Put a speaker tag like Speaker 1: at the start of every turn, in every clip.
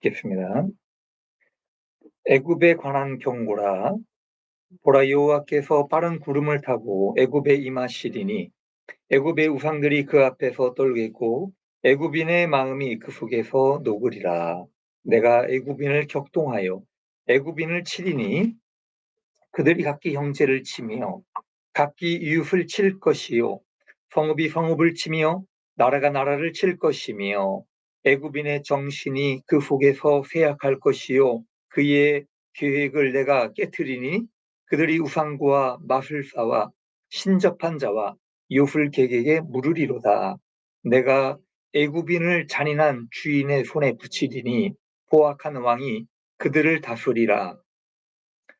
Speaker 1: 읽겠습니다. 애굽에 관한 경고라. 보라, 여호와께서 빠른 구름을 타고 애굽에 임하시리니 애굽의 우상들이 그 앞에서 떨겠고 애굽인의 마음이 그 속에서 녹으리라. 내가 애굽인을 격동하여 애굽인을 치리니 그들이 각기 형제를 치며 각기 이웃을 칠 것이요 성읍이 성읍을 치며 나라가 나라를 칠 것이며 애굽인의 정신이 그 속에서 쇠약할 것이요 그의 계획을 내가 깨트리니 그들이 우상과 마술사와 신접한 자와 요술객에게 물으리로다. 내가 애굽인을 잔인한 주인의 손에 붙이리니 포악한 왕이 그들을 다스리라.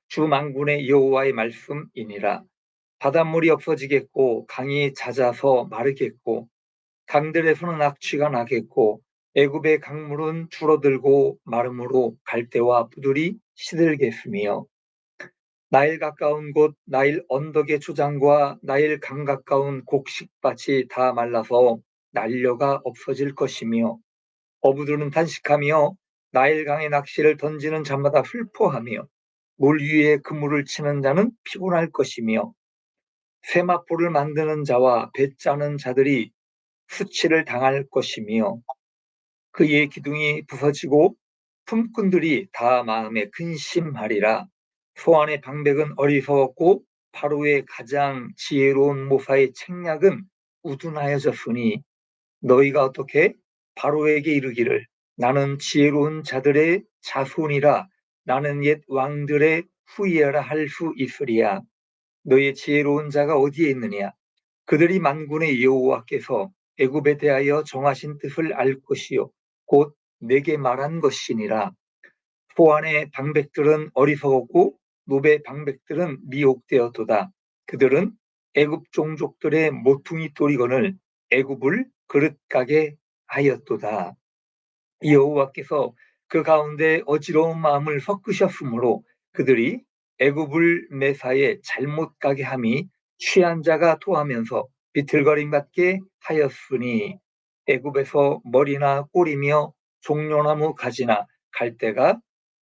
Speaker 1: 주 만군의 여호와의 말씀이니라. 바닷물이 없어지겠고 강이 잦아서 마르겠고 강들에서는 악취가 나겠고 애굽의 강물은 줄어들고 마름으로 갈대와 부들이 시들겠으며 나일 가까운 곳 나일 언덕의 초장과 나일 강 가까운 곡식밭이 다 말라서 난려가 없어질 것이며 어부들은 단식하며 나일 강에 낚시를 던지는 자마다 슬퍼하며 물 위에 그물을 치는 자는 피곤할 것이며 세마포를 만드는 자와 배 짜는 자들이 수치를 당할 것이며 그의 기둥이 부서지고 품꾼들이 다 마음에 근심하리라. 소안의 방백은 어리석었고 바로의 가장 지혜로운 모사의 책략은 우둔하여졌으니 너희가 어떻게 바로에게 이르기를 나는 지혜로운 자들의 자손이라 나는 옛 왕들의 후예라 할 수 있으리야. 너희의 지혜로운 자가 어디에 있느냐? 그들이 만군의 여호와께서 애굽에 대하여 정하신 뜻을 알 것이요 곧 내게 말한 것이니라. 소안의 방백들은 어리석었고 노베 방백들은 미혹되었도다. 그들은 애굽 종족들의 모퉁이 돌이건을 애굽을 그릇가게 하였도다. 여호와께서 그 가운데 어지러운 마음을 섞으셨으므로 그들이 애굽을 매사에 잘못 가게 함이 취한 자가 토하면서 비틀거림받게 하였으니 애굽에서 머리나 꼬리며 종려나무 가지나 갈대가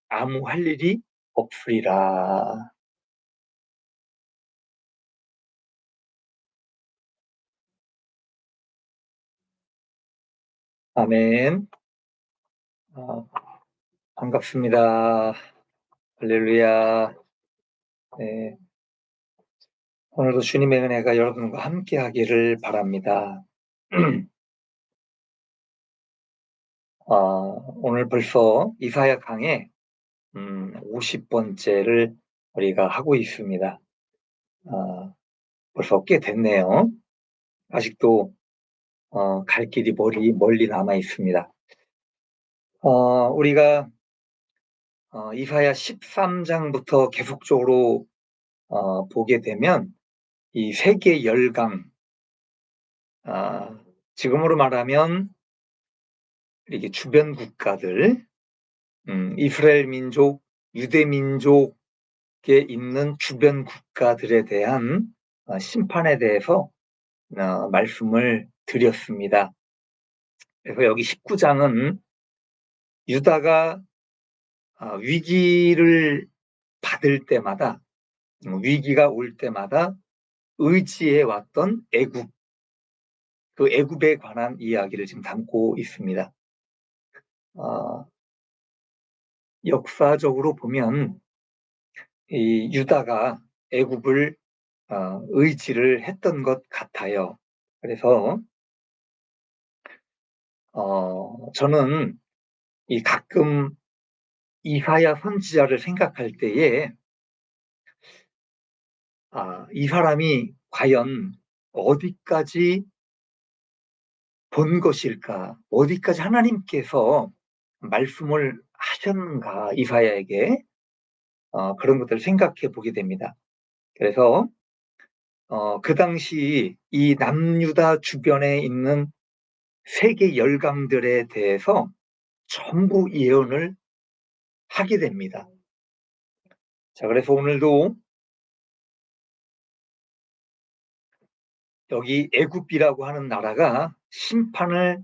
Speaker 1: 아무 할 일이 없으리라. 아멘. 어, 반갑습니다. 할렐루야. 네, 오늘도 주님의 은혜가 여러분과 함께 하기를 바랍니다. 오늘 벌써 이사야 강의 50번째를 우리가 하고 있습니다. 벌써 꽤 됐네요. 아직도 갈 길이 멀리 남아 있습니다. 우리가 이사야 13장부터 계속적으로 보게 되면 이 세계 열강, 지금으로 말하면 이렇게 주변 국가들, 이스라엘 민족, 유대 민족에 있는 주변 국가들에 대한 심판에 대해서 말씀을 드렸습니다. 그래서 여기 19장은 유다가 위기를 받을 때마다, 위기가 올 때마다 의지해 왔던 애굽, 그 애굽에 관한 이야기를 지금 담고 있습니다. 역사적으로 보면 이 유다가 애굽을 의지를 했던 것 같아요. 그래서 저는 이 가끔 이사야 선지자를 생각할 때에 이 사람이 과연 어디까지 본 것일까? 어디까지 하나님께서 말씀을 하셨는가 이사야에게 그런 것들을 생각해 보게 됩니다. 그래서 그 당시 이 남유다 주변에 있는 세계 열강들에 대해서 전부 예언을 하게 됩니다. 자, 그래서 오늘도 여기 애굽이라고 하는 나라가 심판을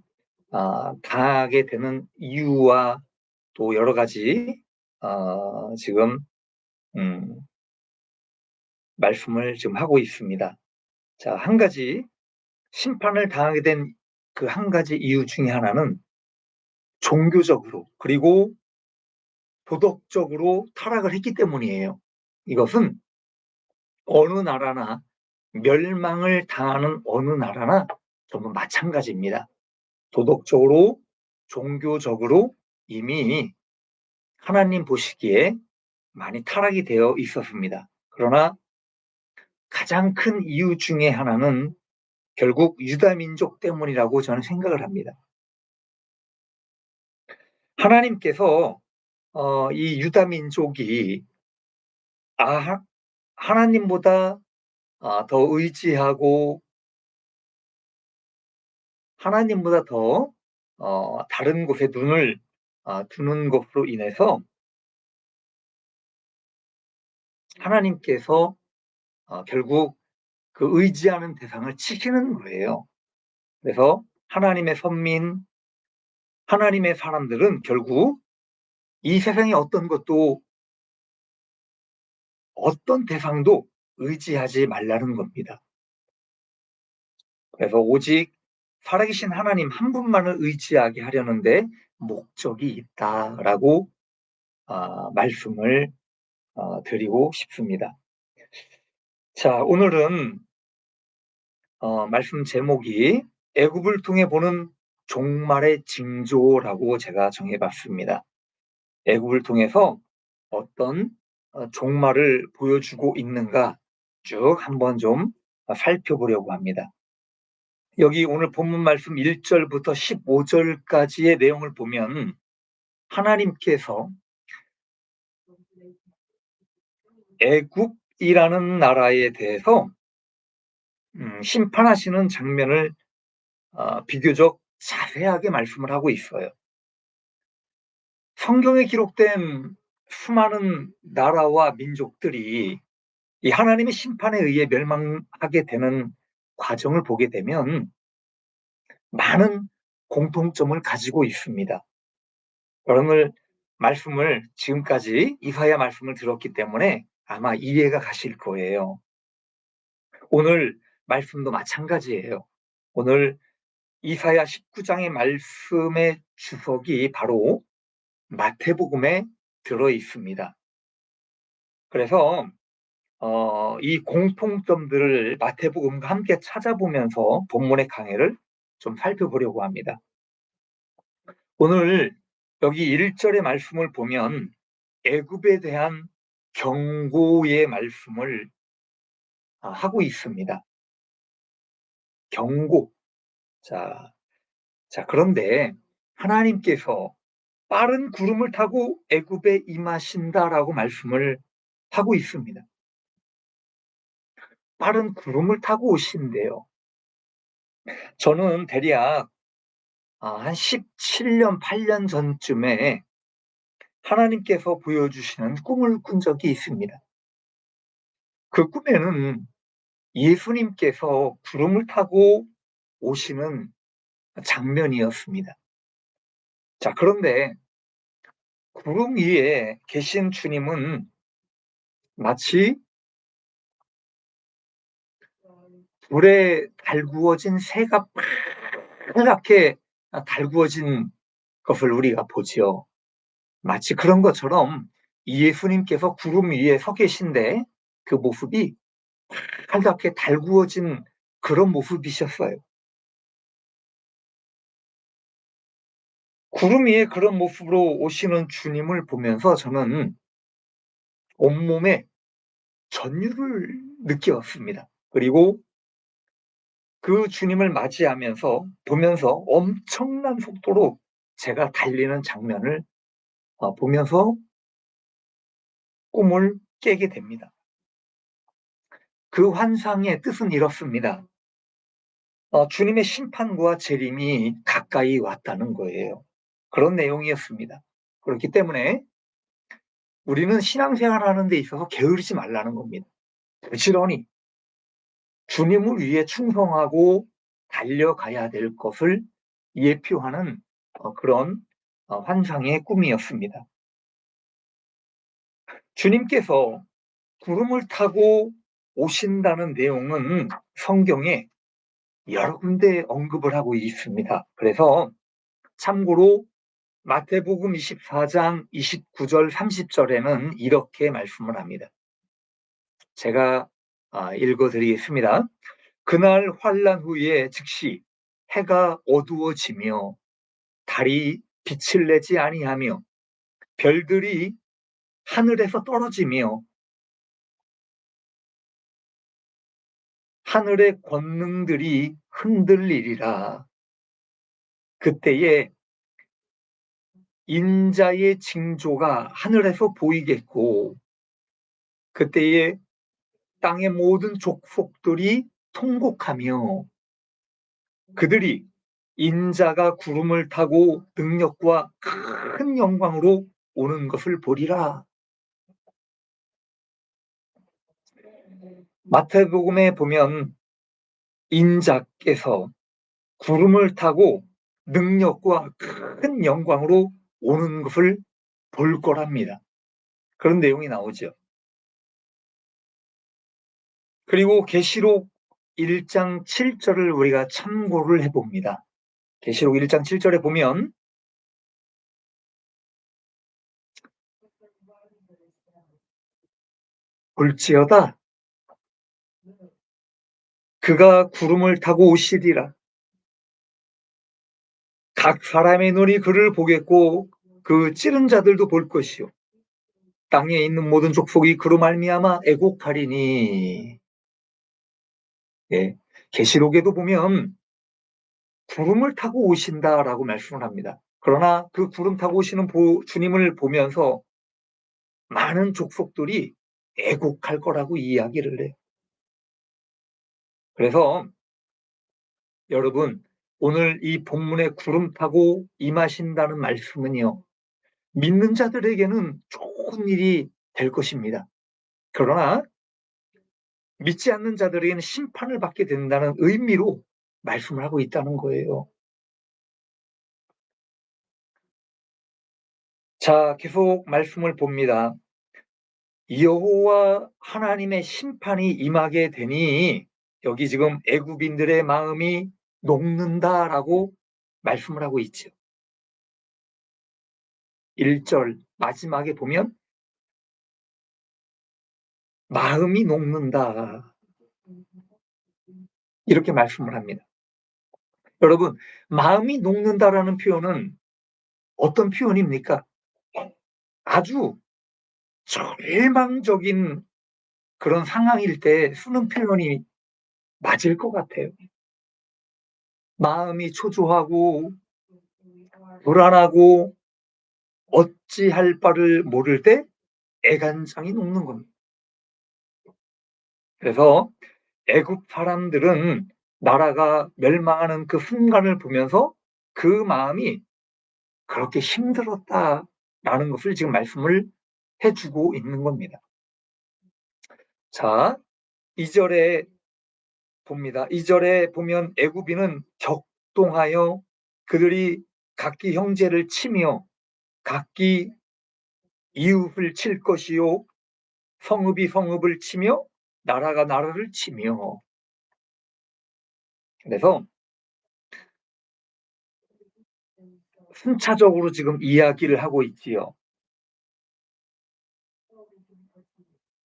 Speaker 1: 당하게 되는 이유와 또 여러 가지 지금 말씀을 지금 하고 있습니다. 자, 한 가지 심판을 당하게 된 그 한 가지 이유 중에 하나는 종교적으로 그리고 도덕적으로 타락을 했기 때문이에요. 이것은 어느 나라나 멸망을 당하는 어느 나라나 전부 마찬가지입니다. 도덕적으로, 종교적으로 이미 하나님 보시기에 많이 타락이 되어 있었습니다. 그러나 가장 큰 이유 중에 하나는 결국 유다민족 때문이라고 저는 생각을 합니다. 하나님께서 이 유다민족이 하나님보다 더 의지하고 하나님보다 더 다른 곳에 눈을 두는 것으로 인해서 하나님께서 결국 그 의지하는 대상을 치시는 거예요. 그래서 하나님의 선민, 하나님의 사람들은 결국 이 세상의 어떤 것도 어떤 대상도 의지하지 말라는 겁니다. 그래서 오직 살아계신 하나님 한 분만을 의지하게 하려는데 목적이 있다라고 말씀을 드리고 싶습니다. 자, 오늘은 말씀 제목이 애굽을 통해 보는 종말의 징조라고 제가 정해봤습니다. 애굽을 통해서 어떤 종말을 보여주고 있는가 쭉 한번 좀 살펴보려고 합니다. 여기 오늘 본문 말씀 1절부터 15절까지의 내용을 보면 하나님께서 애굽이라는 나라에 대해서 심판하시는 장면을 비교적 자세하게 말씀을 하고 있어요. 성경에 기록된 수많은 나라와 민족들이 이 하나님의 심판에 의해 멸망하게 되는 과정을 보게 되면 많은 공통점을 가지고 있습니다. 여러분들 말씀을 지금까지 이사야 말씀을 들었기 때문에 아마 이해가 가실 거예요. 오늘 말씀도 마찬가지예요. 오늘 이사야 19장의 말씀의 주석이 바로 마태복음에 들어 있습니다. 그래서 이 공통점들을 마태복음과 함께 찾아보면서 본문의 강해를 좀 살펴보려고 합니다. 오늘 여기 1절의 말씀을 보면 애굽에 대한 경고의 말씀을 하고 있습니다. 경고. 자, 그런데 하나님께서 빠른 구름을 타고 애굽에 임하신다라고 말씀을 하고 있습니다. 빠른 구름을 타고 오신대요. 저는 대략 한 17년, 8년 전쯤에 하나님께서 보여주시는 꿈을 꾼 적이 있습니다. 그 꿈에는 예수님께서 구름을 타고 오시는 장면이었습니다. 자, 그런데 구름 위에 계신 주님은 마치 불에 달구어진 새가 빨갛게 달구어진 것을 우리가 보지요. 마치 그런 것처럼 예수님께서 구름 위에 서 계신데 그 모습이 빨갛게 달구어진 그런 모습이셨어요. 구름 위에 그런 모습으로 오시는 주님을 보면서 저는 온몸에 전율을 느꼈습니다. 그리고 그 주님을 맞이하면서 보면서 엄청난 속도로 제가 달리는 장면을 보면서 꿈을 깨게 됩니다. 그 환상의 뜻은 이렇습니다. 주님의 심판과 재림이 가까이 왔다는 거예요. 그런 내용이었습니다. 그렇기 때문에 우리는 신앙생활하는 데 있어서 게으르지 말라는 겁니다. 부지런히 주님을 위해 충성하고 달려가야 될 것을 예표하는 그런 환상의 꿈이었습니다. 주님께서 구름을 타고 오신다는 내용은 성경에 여러 군데 언급을 하고 있습니다. 그래서 참고로 마태복음 24장 29절 30절에는 이렇게 말씀을 합니다. 제가 읽어드리겠습니다. 그날 환난 후에 즉시 해가 어두워지며 달이 빛을 내지 아니하며 별들이 하늘에서 떨어지며 하늘의 권능들이 흔들리리라. 그때에 인자의 징조가 하늘에서 보이겠고 그때에 땅의 모든 족속들이 통곡하며 그들이 인자가 구름을 타고 능력과 큰 영광으로 오는 것을 보리라. 마태복음에 보면 인자께서 구름을 타고 능력과 큰 영광으로 오는 것을 볼 거랍니다. 그런 내용이 나오죠. 그리고 계시록 1장 7절을 우리가 참고를 해봅니다. 계시록 1장 7절에 보면 볼지어다 그가 구름을 타고 오시리라. 각 사람의 눈이 그를 보겠고 그 찌른 자들도 볼 것이요. 땅에 있는 모든 족속이 그로 말미암아 애곡하리니. 예, 계시록에도 보면 구름을 타고 오신다라고 말씀을 합니다. 그러나 그 구름 타고 오시는 주님을 보면서 많은 족속들이 애곡할 거라고 이야기를 해요. 그래서 여러분 오늘 이 본문에 구름 타고 임하신다는 말씀은요. 믿는 자들에게는 좋은 일이 될 것입니다. 그러나 믿지 않는 자들에게는 심판을 받게 된다는 의미로 말씀을 하고 있다는 거예요. 자, 계속 말씀을 봅니다. 여호와 하나님의 심판이 임하게 되니 여기 지금 애굽인들의 마음이 녹는다라고 말씀을 하고 있죠. 1절 마지막에 보면 마음이 녹는다 이렇게 말씀을 합니다. 여러분 마음이 녹는다라는 표현은 어떤 표현입니까? 아주 절망적인 그런 상황일 때 쓰는 표현이 맞을 것 같아요. 마음이 초조하고 불안하고 어찌할 바를 모를 때 애간장이 녹는 겁니다. 그래서 애굽 사람들은 나라가 멸망하는 그 순간을 보면서 그 마음이 그렇게 힘들었다라는 것을 지금 말씀을 해주고 있는 겁니다. 자, 2절에 봅니다. 2절에 보면 애굽인은 격동하여 그들이 각기 형제를 치며 각기 이웃을 칠 것이요 성읍이 성읍을 치며 나라가 나라를 치며 그래서 순차적으로 지금 이야기를 하고 있지요.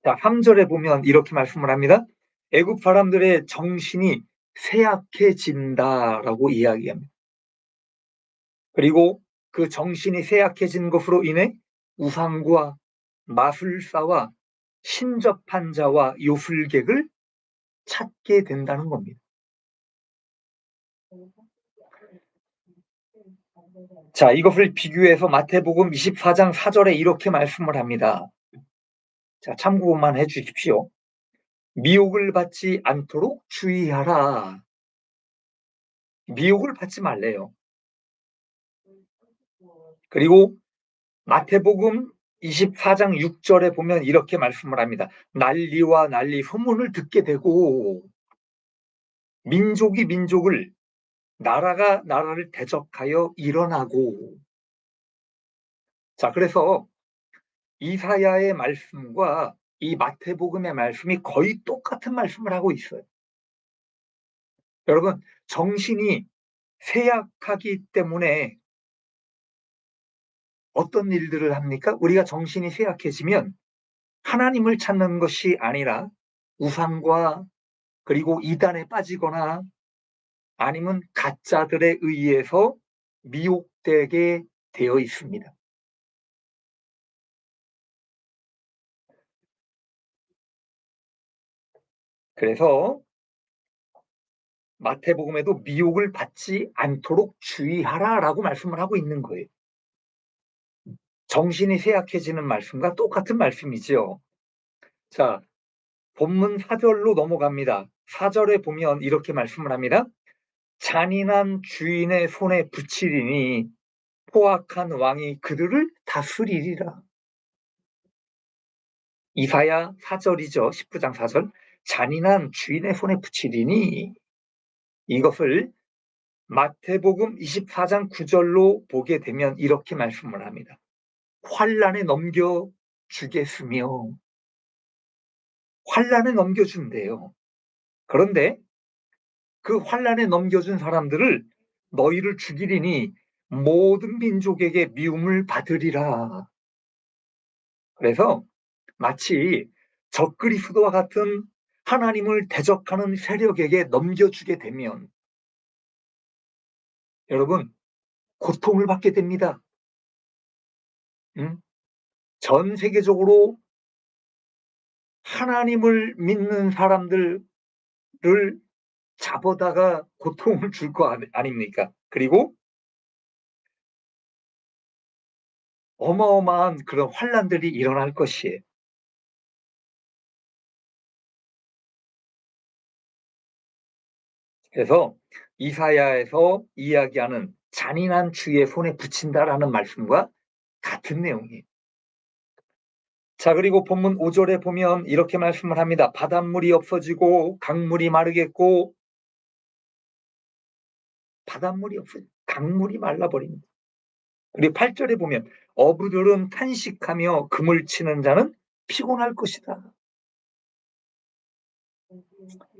Speaker 1: 자, 3절에 보면 이렇게 말씀을 합니다. 애굽 사람들의 정신이 쇠약해진다라고 이야기합니다. 그리고 그 정신이 쇠약해진 것으로 인해 우상과 마술사와 신접한 자와 요술객을 찾게 된다는 겁니다. 자, 이것을 비교해서 마태복음 24장 4절에 이렇게 말씀을 합니다. 자, 참고만 해 주십시오. 미혹을 받지 않도록 주의하라. 미혹을 받지 말래요. 그리고 마태복음 24장 6절에 보면 이렇게 말씀을 합니다. 난리와 난리 소문을 듣게 되고 민족이 민족을 나라가 나라를 대적하여 일어나고 자, 그래서 이사야의 말씀과 이 마태복음의 말씀이 거의 똑같은 말씀을 하고 있어요. 여러분, 정신이 쇠약하기 때문에 어떤 일들을 합니까? 우리가 정신이 쇠약해지면 하나님을 찾는 것이 아니라 우상과 그리고 이단에 빠지거나 아니면 가짜들에 의해서 미혹되게 되어 있습니다. 그래서 마태복음에도 미혹을 받지 않도록 주의하라라고 말씀을 하고 있는 거예요. 정신이 쇠약해지는 말씀과 똑같은 말씀이지요. 자, 본문 4절로 넘어갑니다. 4절에 보면 이렇게 말씀을 합니다. 잔인한 주인의 손에 붙이리니 포악한 왕이 그들을 다스리리라. 이사야 4절이죠. 19장 4절. 잔인한 주인의 손에 붙이리니, 이것을 마태복음 24장 9절로 보게 되면 이렇게 말씀을 합니다. 환난에 넘겨주겠으며, 환난에 넘겨준대요. 그런데 그 환난에 넘겨준 사람들을 너희를 죽이리니 모든 민족에게 미움을 받으리라. 그래서 마치 적그리스도와 같은 하나님을 대적하는 세력에게 넘겨주게 되면 여러분 고통을 받게 됩니다. 전 세계적으로 하나님을 믿는 사람들을 잡아다가 고통을 줄 거 아닙니까? 그리고 어마어마한 그런 환난들이 일어날 것이에요. 그래서 이사야에서 이야기하는 잔인한 주의 손에 붙인다라는 말씀과 같은 내용이에요. 자, 그리고 본문 5절에 보면 이렇게 말씀을 합니다. 바닷물이 없어지고 강물이 마르겠고, 바닷물이 없어지고 강물이 말라버립니다. 그리고 8절에 보면 어부들은 탄식하며 그물 치는 자는 피곤할 것이다.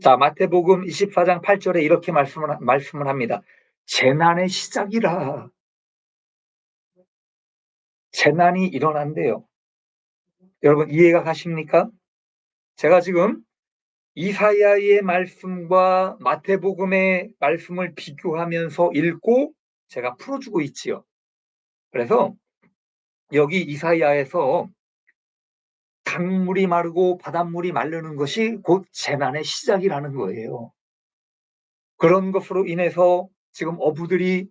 Speaker 1: 자, 마태복음 24장 8절에 이렇게 말씀을 합니다. 재난의 시작이라. 재난이 일어난대요. 여러분 이해가 가십니까? 제가 지금 이사야의 말씀과 마태복음의 말씀을 비교하면서 읽고 제가 풀어주고 있지요. 그래서 여기 이사야에서 강물이 마르고 바닷물이 마르는 것이 곧 재난의 시작이라는 거예요. 그런 것으로 인해서 지금 어부들이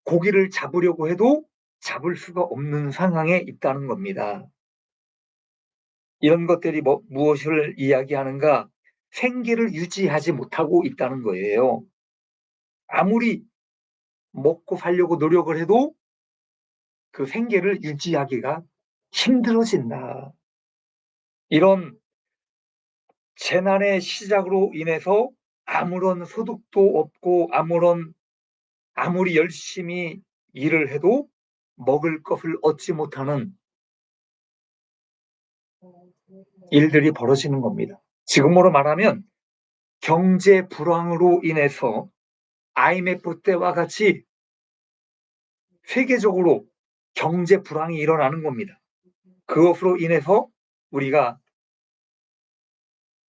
Speaker 1: 고기를 잡으려고 해도 잡을 수가 없는 상황에 있다는 겁니다. 이런 것들이 무엇을 이야기하는가? 생계를 유지하지 못하고 있다는 거예요. 아무리 먹고 살려고 노력을 해도 그 생계를 유지하기가 힘들어진다. 이런 재난의 시작으로 인해서 아무런 소득도 없고 아무리 열심히 일을 해도 먹을 것을 얻지 못하는 일들이 벌어지는 겁니다. 지금으로 말하면 경제 불황으로 인해서 IMF 때와 같이 세계적으로 경제 불황이 일어나는 겁니다. 그것으로 인해서 우리가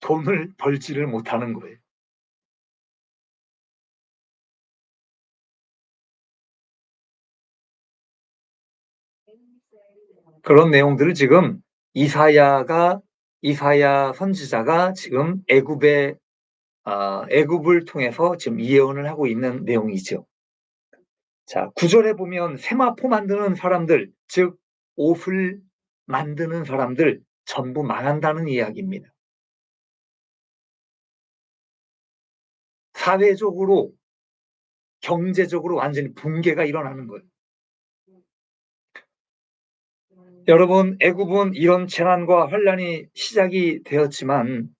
Speaker 1: 돈을 벌지를 못하는 거예요. 그런 내용들을 지금 이사야 선지자가 지금 애굽을 통해서 지금 예언을 하고 있는 내용이죠. 자, 9절에 보면 세마포 만드는 사람들, 즉 옷을 만드는 사람들 전부 망한다는 이야기입니다. 사회적으로, 경제적으로 완전히 붕괴가 일어나는 거예요. 여러분, 애굽은 이런 재난과 환란이 시작이 되었지만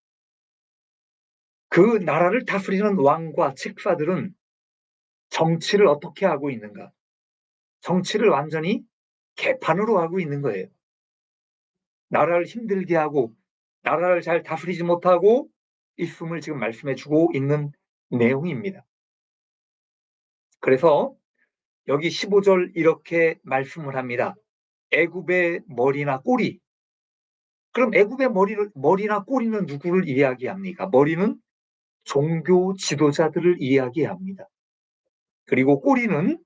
Speaker 1: 그 나라를 다스리는 왕과 책사들은 정치를 어떻게 하고 있는가? 정치를 완전히 개판으로 하고 있는 거예요. 나라를 힘들게 하고 나라를 잘 다스리지 못하고 있음을 지금 말씀해주고 있는 내용입니다. 그래서 여기 15절 이렇게 말씀을 합니다. 애굽의 머리나 꼬리. 그럼 애굽의 머리나 꼬리는 누구를 이야기합니까? 머리는 종교 지도자들을 이야기합니다. 그리고 꼬리는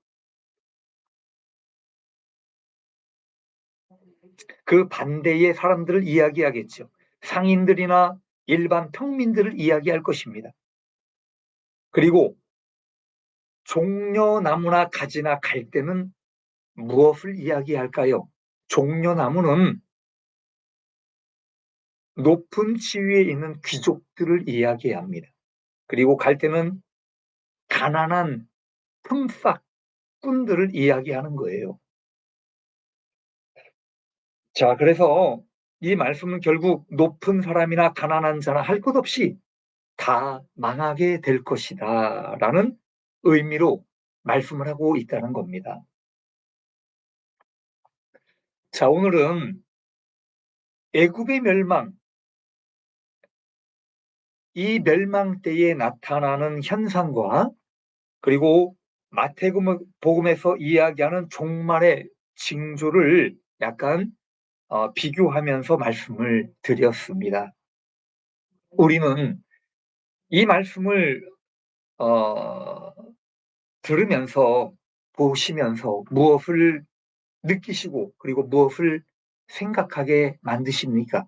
Speaker 1: 그 반대의 사람들을 이야기하겠죠. 상인들이나 일반 평민들을 이야기할 것입니다. 그리고 종려나무나 가지나 갈대는 무엇을 이야기할까요? 종려나무는 높은 지위에 있는 귀족들을 이야기합니다. 그리고 갈대는 가난한 품삯꾼들을 이야기하는 거예요. 자, 그래서 이 말씀은 결국 높은 사람이나 가난한 자나 할 것 없이 다 망하게 될 것이다 라는 의미로 말씀을 하고 있다는 겁니다. 자, 오늘은 애굽의 멸망, 이 멸망 때에 나타나는 현상과 그리고 마태복음에서 이야기하는 종말의 징조를 약간 비교하면서 말씀을 드렸습니다. 우리는 이 말씀을 들으면서 보시면서 무엇을 느끼시고 그리고 무엇을 생각하게 만드십니까?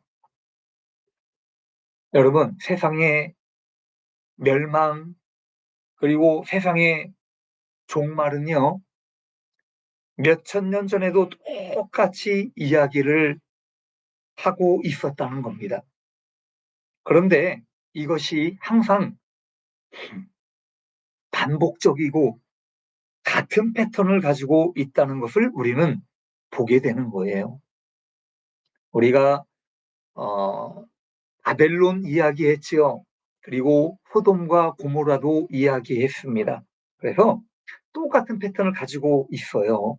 Speaker 1: 여러분, 세상의 멸망 그리고 세상의 종말은요, 몇천 년 전에도 똑같이 이야기를 하고 있었다는 겁니다. 그런데 이것이 항상 반복적이고 같은 패턴을 가지고 있다는 것을 우리는 보게 되는 거예요. 우리가 바벨론 이야기했지요. 그리고 소돔과 고모라도 이야기했습니다. 그래서 똑같은 패턴을 가지고 있어요.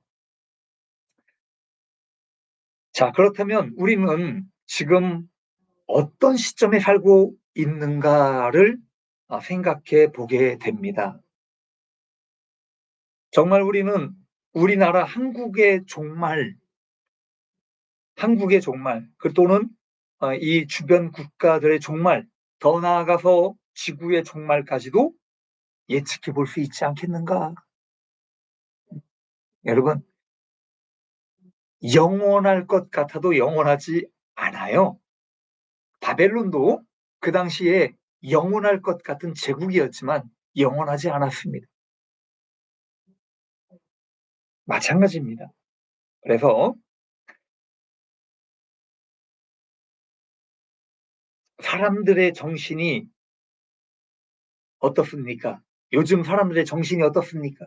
Speaker 1: 자, 그렇다면 우리는 지금 어떤 시점에 살고 있는가를 생각해 보게 됩니다. 정말 우리는 우리나라 한국의 종말, 또는 이 주변 국가들의 종말, 더 나아가서 지구의 종말까지도 예측해 볼 수 있지 않겠는가? 여러분, 영원할 것 같아도 영원하지 않아요. 바벨론도 그 당시에 영원할 것 같은 제국이었지만 영원하지 않았습니다. 마찬가지입니다. 그래서 사람들의 정신이 어떻습니까? 요즘 사람들의 정신이 어떻습니까?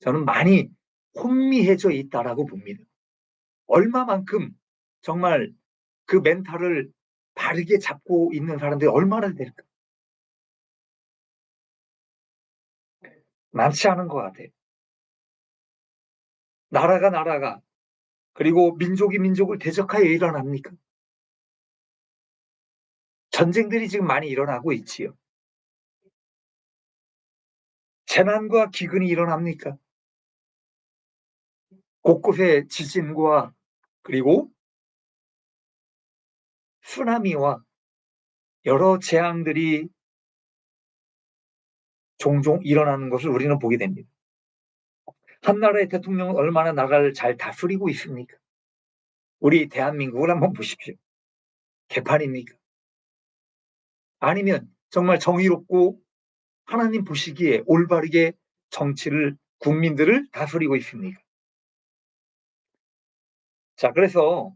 Speaker 1: 저는 많이 혼미해져 있다라고 봅니다. 얼마만큼 정말 그 멘탈을 바르게 잡고 있는 사람들이 얼마나 될까? 많지 않은 것 같아요. 나라가 그리고 민족이 민족을 대적하여 일어납니까? 전쟁들이 지금 많이 일어나고 있지요. 재난과 기근이 일어납니까? 곳곳에 지진과 그리고 쓰나미와 여러 재앙들이 종종 일어나는 것을 우리는 보게 됩니다. 한 나라의 대통령은 얼마나 나라를 잘 다스리고 있습니까? 우리 대한민국을 한번 보십시오. 개판입니까? 아니면 정말 정의롭고 하나님 보시기에 올바르게 정치를, 국민들을 다스리고 있습니까? 자, 그래서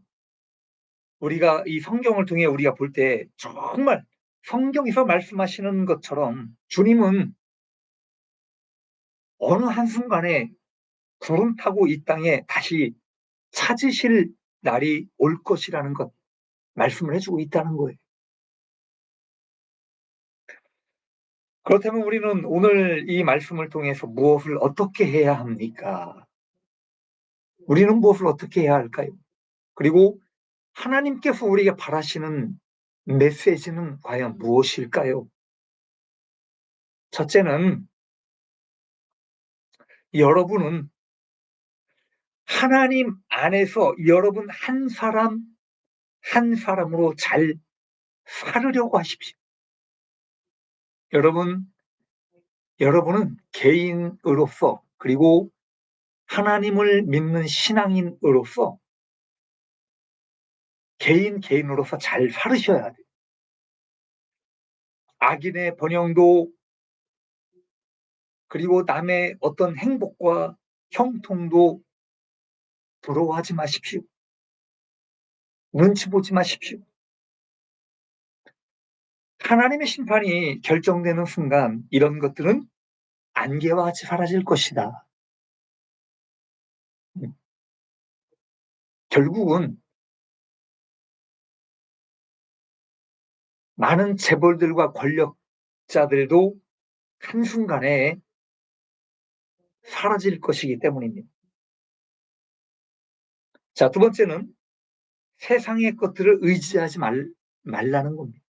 Speaker 1: 우리가 이 성경을 통해 우리가 볼 때 정말 성경에서 말씀하시는 것처럼 주님은 어느 한순간에 구름 타고 이 땅에 다시 찾으실 날이 올 것이라는 것 말씀을 해주고 있다는 거예요. 그렇다면 우리는 오늘 이 말씀을 통해서 무엇을 어떻게 해야 합니까? 우리는 무엇을 어떻게 해야 할까요? 그리고 하나님께서 우리에게 바라시는 메시지는 과연 무엇일까요? 첫째는 여러분은 하나님 안에서 여러분 한 사람 한 사람으로 잘 살으려고 하십시오. 여러분은 개인으로서 그리고 하나님을 믿는 신앙인으로서 개인으로서 잘 살으셔야 돼요. 악인의 번영도 그리고 남의 어떤 행복과 형통도 부러워하지 마십시오. 눈치 보지 마십시오. 하나님의 심판이 결정되는 순간 이런 것들은 안개와 같이 사라질 것이다. 결국은 많은 재벌들과 권력자들도 한순간에 사라질 것이기 때문입니다. 자, 두 번째는 세상의 것들을 의지하지 말라는 겁니다.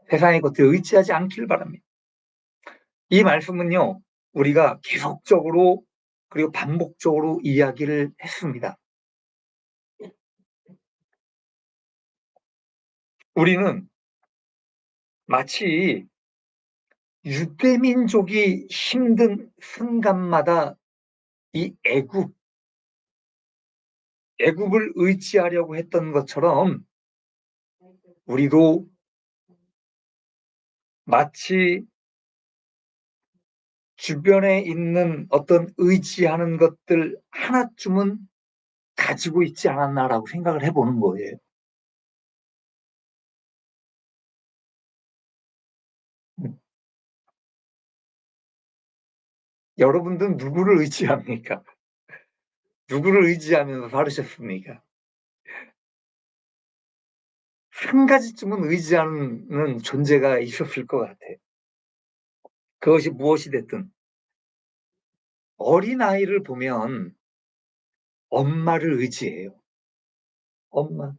Speaker 1: 세상의 것들을 의지하지 않길 바랍니다. 이 말씀은요, 우리가 계속적으로 그리고 반복적으로 이야기를 했습니다. 우리는 마치 유대민족이 힘든 순간마다 이 애굽을 의지하려고 했던 것처럼 우리도 마치 주변에 있는 어떤 의지하는 것들 하나쯤은 가지고 있지 않았나라고 생각을 해보는 거예요. 여러분들은 누구를 의지합니까? 누구를 의지하면서 살으셨습니까? 한 가지쯤은 의지하는 존재가 있었을 것 같아요. 그것이 무엇이 됐든 어린아이를 보면 엄마를 의지해요. 엄마.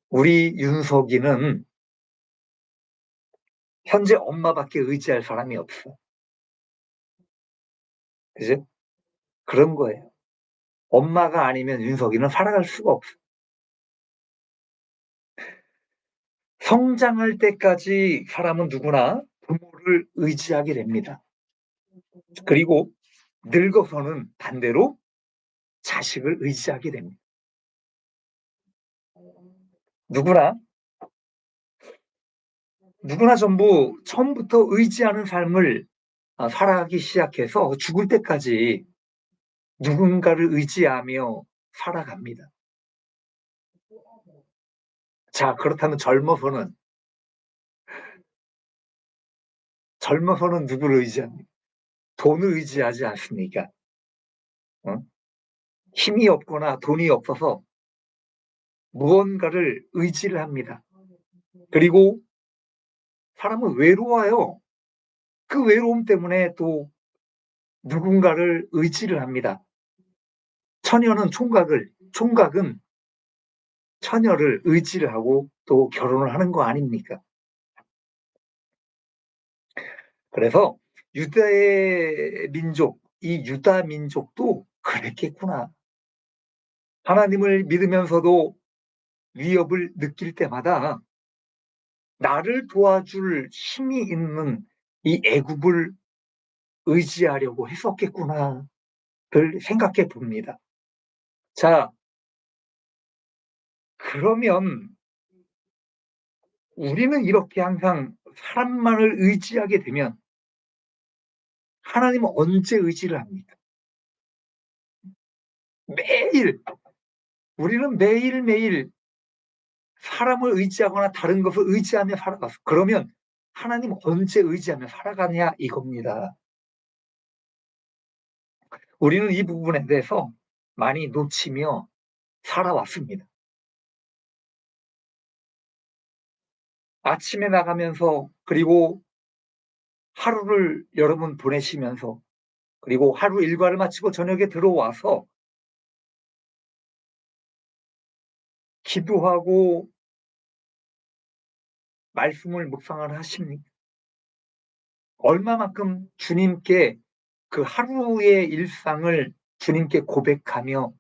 Speaker 1: 우리 윤석이는 현재 엄마밖에 의지할 사람이 없어. 그죠? 그런 거예요. 엄마가 아니면 윤석이는 살아갈 수가 없어. 성장할 때까지 사람은 누구나 부모를 의지하게 됩니다. 그리고 늙어서는 반대로 자식을 의지하게 됩니다. 누구나 전부 처음부터 의지하는 삶을 살아가기 시작해서 죽을 때까지 누군가를 의지하며 살아갑니다. 자, 그렇다면 젊어서는 누구를 의지합니까? 돈을 의지하지 않습니까? 어? 힘이 없거나 돈이 없어서 무언가를 의지를 합니다. 그리고 사람은 외로워요. 그 외로움 때문에 또 누군가를 의지를 합니다. 총각은 처녀를 의지를 하고 또 결혼을 하는 거 아닙니까? 그래서 이 유다 민족도 그랬겠구나. 하나님을 믿으면서도 위협을 느낄 때마다 나를 도와줄 힘이 있는 이 애굽을 의지하려고 했었겠구나를 생각해 봅니다. 자, 그러면 우리는 이렇게 항상 사람만을 의지하게 되면 하나님은 언제 의지를 합니까? 매일 우리는 매일매일 사람을 의지하거나 다른 것을 의지하며 살아갔어. 그러면 하나님 언제 의지하며 살아가냐 이겁니다. 우리는 이 부분에 대해서 많이 놓치며 살아왔습니다. 아침에 나가면서 그리고 하루를 여러분 보내시면서 그리고 하루 일과를 마치고 저녁에 들어와서 기도하고 말씀을 묵상을 하십니까? 얼마만큼 주님께 그 하루의 일상을 주님께 고백하며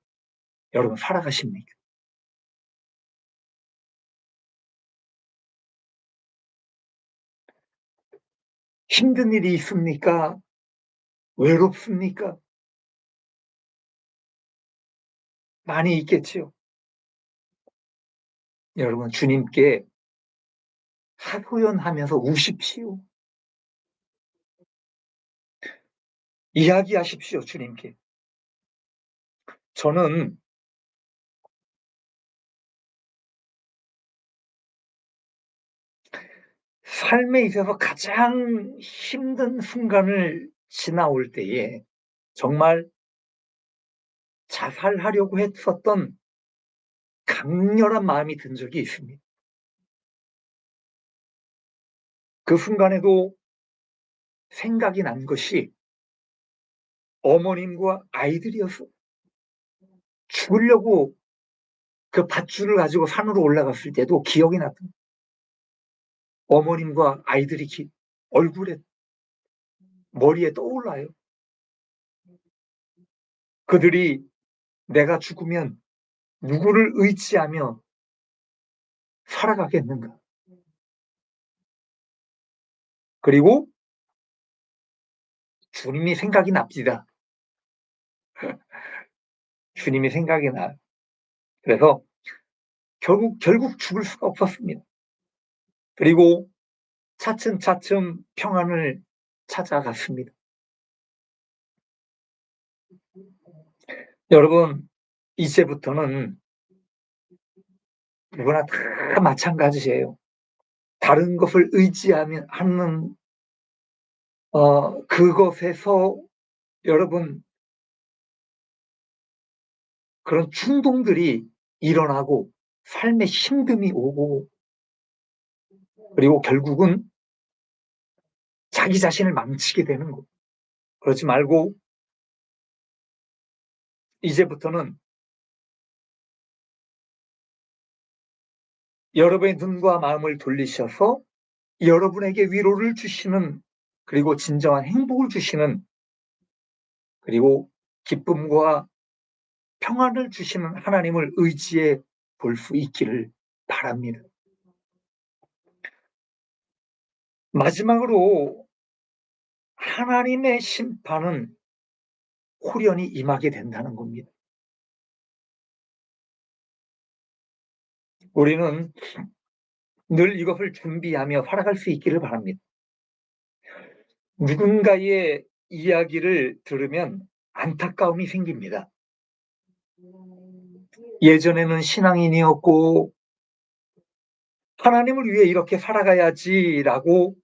Speaker 1: 여러분 살아가십니까? 힘든 일이 있습니까? 외롭습니까? 많이 있겠지요. 여러분 주님께 하소연하면서 우십시오. 이야기하십시오, 주님께. 저는 삶에 있어서 가장 힘든 순간을 지나올 때에 정말 자살하려고 했었던 강렬한 마음이 든 적이 있습니다. 그 순간에도 생각이 난 것이 어머님과 아이들이었어. 죽으려고 그 밧줄을 가지고 산으로 올라갔을 때도 기억이 났던 어머님과 아이들이 얼굴에, 머리에 떠올라요. 그들이 내가 죽으면 누구를 의지하며 살아가겠는가. 그리고 주님이 생각이 납니다. 주님이 생각이 나요. 그래서 결국 죽을 수가 없었습니다. 그리고 차츰차츰 평안을 찾아갔습니다. 여러분, 이제부터는 누구나 다 마찬가지예요. 다른 것을 의지하는 하는 그것에서 여러분 그런 충동들이 일어나고 삶에 힘듦이 오고 그리고 결국은 자기 자신을 망치게 되는 거. 그러지 말고 이제부터는 여러분의 눈과 마음을 돌리셔서 여러분에게 위로를 주시는 그리고 진정한 행복을 주시는 그리고 기쁨과 평안을 주시는 하나님을 의지해 볼 수 있기를 바랍니다. 마지막으로 하나님의 심판은 홀연히 임하게 된다는 겁니다. 우리는 늘 이것을 준비하며 살아갈 수 있기를 바랍니다. 누군가의 이야기를 들으면 안타까움이 생깁니다. 예전에는 신앙인이었고 하나님을 위해 이렇게 살아가야지라고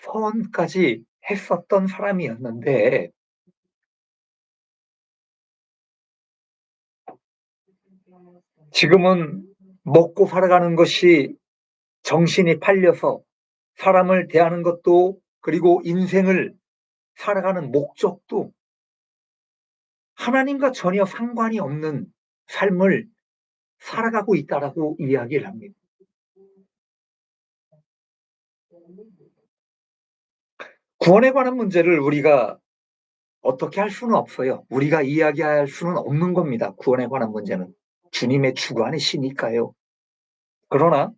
Speaker 1: 선언까지 했었던 사람이었는데 지금은 먹고 살아가는 것이 정신이 팔려서 사람을 대하는 것도 그리고 인생을 살아가는 목적도 하나님과 전혀 상관이 없는 삶을 살아가고 있다라고 이야기를 합니다. 구원에 관한 문제를 우리가 어떻게 할 수는 없어요. 우리가 이야기할 수는 없는 겁니다. 구원에 관한 문제는. 주님의 주관이시니까요. 그러나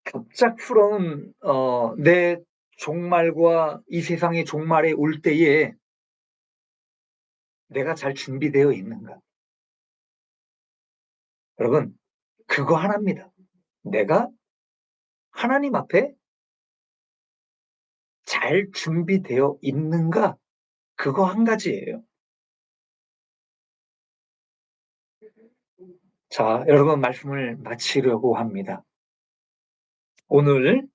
Speaker 1: 갑작스러운 내 종말과 이 세상의 종말에 올 때에 내가 잘 준비되어 있는가? 여러분, 그거 하나입니다. 내가 하나님 앞에 잘 준비되어 있는가? 그거 한 가지예요. 자, 여러분 말씀을 마치려고 합니다. 오늘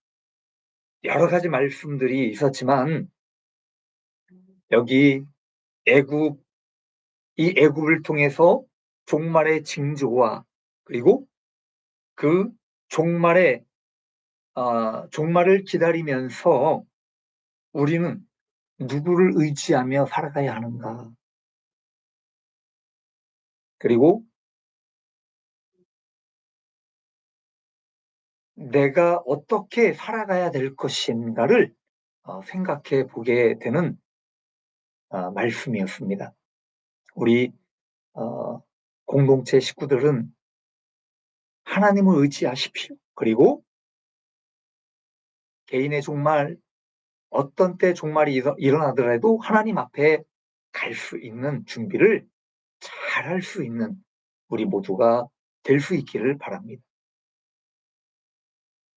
Speaker 1: 여러 가지 말씀들이 있었지만 여기 애굽, 이 애굽을 통해서 종말의 징조와 그리고 그 종말의 종말을 기다리면서 우리는 누구를 의지하며 살아가야 하는가? 그리고 내가 어떻게 살아가야 될 것인가를 생각해 보게 되는 말씀이었습니다. 우리 공동체 식구들은 하나님을 의지하십시오. 그리고 개인의 종말, 어떤 때 종말이 일어나더라도 하나님 앞에 갈 수 있는 준비를 잘 할 수 있는 우리 모두가 될 수 있기를 바랍니다.